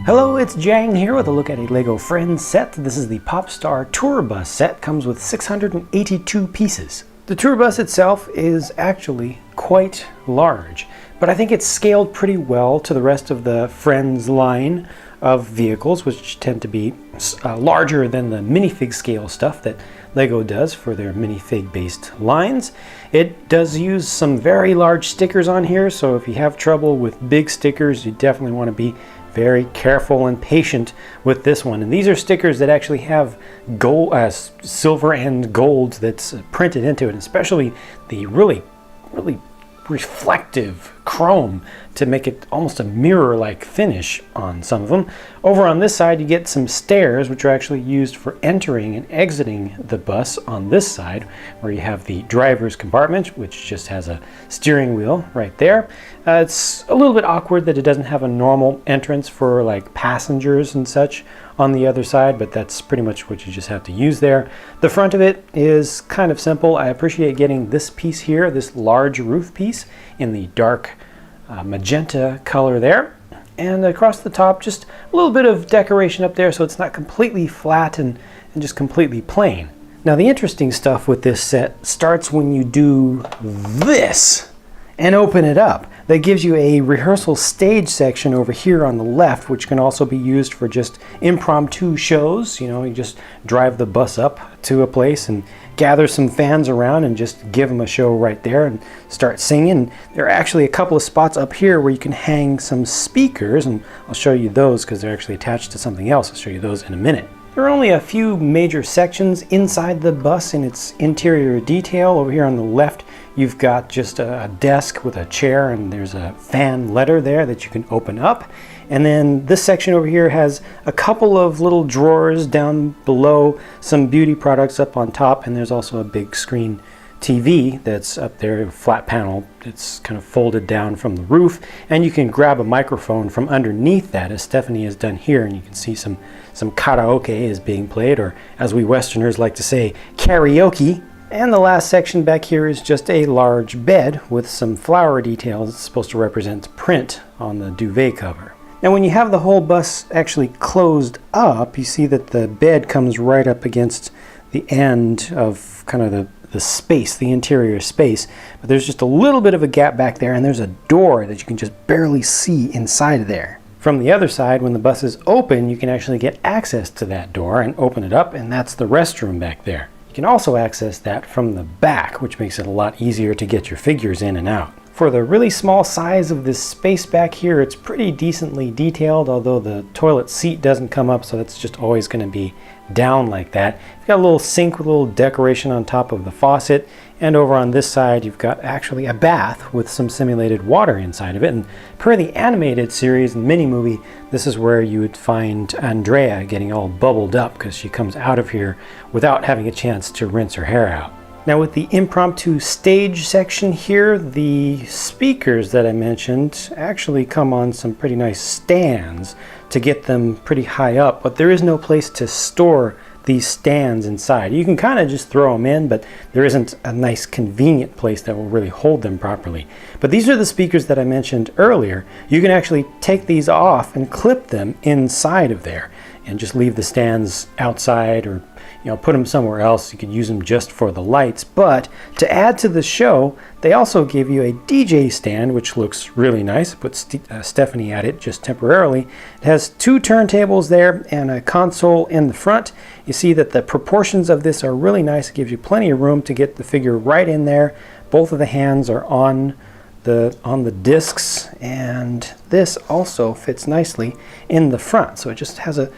Hello, it's JANG here with a look at a LEGO Friends set. This is the Popstar Tour Bus set. Comes with 682 pieces. The tour bus itself is actually quite large, but I think it's scaled pretty well to the rest of the Friends line of vehicles, which tend to be larger than the minifig scale stuff that LEGO does for their minifig based lines. It does use some very large stickers on here, so if you have trouble with big stickers, you definitely want to be very careful and patient with this one. And these are stickers that actually have gold, silver and gold that's printed into it, especially the really reflective chrome to make it almost a mirror-like finish on some of them. Over on this side you get some stairs, which are actually used for entering and exiting the bus on this side, where you have the driver's compartment, which just has a steering wheel right there. It's a little bit awkward that it doesn't have a normal entrance for like passengers and such on the other side, but that's pretty much what you just have to use there. The front of it is kind of simple. I appreciate getting this piece here, this large roof piece in the dark magenta color there, and across the top just a little bit of decoration up there so it's not completely flat and just completely plain. Now the interesting stuff with this set starts when you do this and open it up. That gives you a rehearsal stage section over here on the left, which can also be used for just impromptu shows. You know, you just drive the bus up to a place and gather some fans around and just give them a show right there and start singing. There are actually a couple of spots up here where you can hang some speakers, and I'll show you those because they're actually attached to something else. I'll show you those in a minute. There are only a few major sections inside the bus in its interior detail. Over here on the left, you've got just a desk with a chair, and there's a fan letter there that you can open up. And then this section over here has a couple of little drawers down below, some beauty products up on top, and there's also a big screen TV that's up there, a flat panel. It's kind of folded down from the roof, and you can grab a microphone from underneath that, as Stephanie has done here, and you can see some karaoke is being played, or as we Westerners like to say, karaoke. And the last section back here is just a large bed with some flower details. It's supposed to represent print on the duvet cover. Now when you have the whole bus actually closed up, you see that the bed comes right up against the end of kind of the space, the interior space, but there's just a little bit of a gap back there, and there's a door that you can just barely see inside of there. From the other side, when the bus is open, you can actually get access to that door and open it up, and that's the restroom back there. You can also access that from the back, which makes it a lot easier to get your figures in and out. For the really small size of this space back here, it's pretty decently detailed, although the toilet seat doesn't come up, so that's just always going to be down like that. You've got a little sink with a little decoration on top of the faucet, and over on this side you've got actually a bath with some simulated water inside of it. And per the animated series and mini movie, this is where you would find Andrea getting all bubbled up because she comes out of here without having a chance to rinse her hair out. Now with the impromptu stage section here, the speakers that I mentioned actually come on some pretty nice stands to get them pretty high up, but there is no place to store these stands inside. You can kind of just throw them in, but there isn't a nice convenient place that will really hold them properly. But these are the speakers that I mentioned earlier. You can actually take these off and clip them inside of there and just leave the stands outside, or put them somewhere else. You could use them just for the lights. But to add to the show, they also give you a DJ stand, which looks really nice. I put Stephanie at it just temporarily. It has two turntables there and a console in the front. You see that the proportions of this are really nice. It gives you plenty of room to get the figure right in there. Both of the hands are on the discs, and this also fits nicely in the front, so it just has a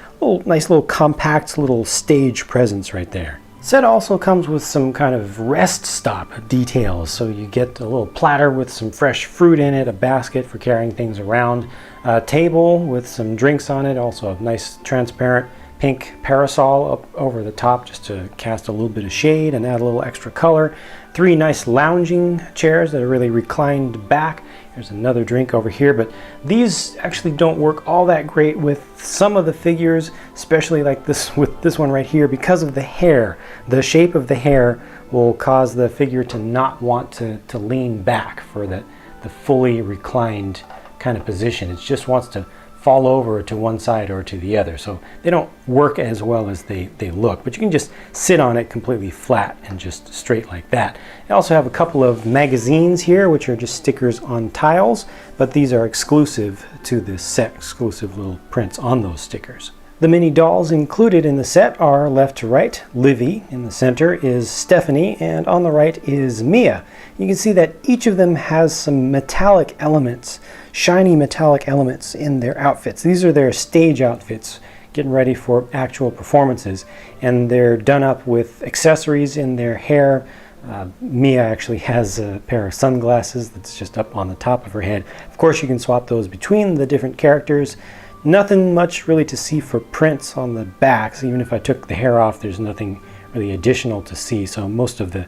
nice little compact little stage presence right there. Set also comes with some kind of rest stop details, so you get a little platter with some fresh fruit in it, a basket for carrying things around, a table with some drinks on it, also a nice transparent pink parasol up over the top just to cast a little bit of shade and add a little extra color. Three nice lounging chairs that are really reclined back. There's another drink over here, but these actually don't work all that great with some of the figures, especially like this with this one right here, because of the hair. The shape of the hair will cause the figure to not want to lean back for the fully reclined kind of position. It just wants to fall over to one side or to the other. So they don't work as well as they look, but you can just sit on it completely flat and just straight like that. I also have a couple of magazines here, which are just stickers on tiles, but these are exclusive to this set, exclusive little prints on those stickers. The mini dolls included in the set are left to right. Livy in the center is Stephanie, and on the right is Mia. You can see that each of them has some metallic elements, shiny metallic elements in their outfits. These are their stage outfits, getting ready for actual performances, and they're done up with accessories in their hair. Mia actually has a pair of sunglasses that's just up on the top of her head. Of course, you can swap those between the different characters. Nothing much really to see for prints on the backs. Even if I took the hair off, there's nothing really additional to see. So most of the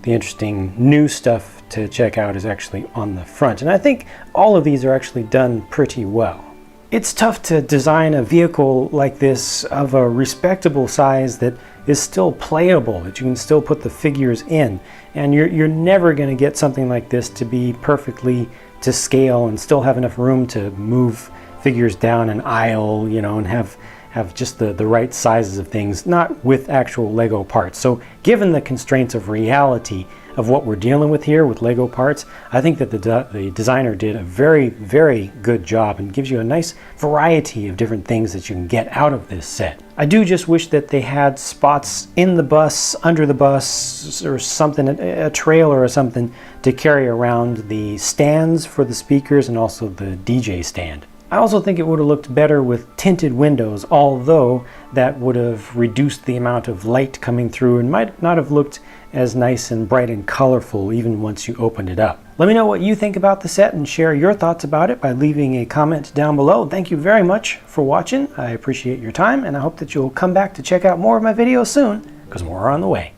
interesting new stuff to check out is actually on the front. And I think all of these are actually done pretty well. It's tough to design a vehicle like this of a respectable size that is still playable, that you can still put the figures in. And you're never going to get something like this to be perfectly to scale and still have enough room to move figures down an aisle, you know, and have just the right sizes of things, not with actual Lego parts. So given the constraints of reality of what we're dealing with here with Lego parts, I think that the designer did a very, very good job and gives you a nice variety of different things that you can get out of this set. I do just wish that they had spots in the bus, under the bus, or something, a trailer or something to carry around the stands for the speakers and also the DJ stand. I also think it would have looked better with tinted windows, although that would have reduced the amount of light coming through and might not have looked as nice and bright and colorful even once you opened it up. Let me know what you think about the set and share your thoughts about it by leaving a comment down below. Thank you very much for watching. I appreciate your time, and I hope that you'll come back to check out more of my videos soon, because more are on the way.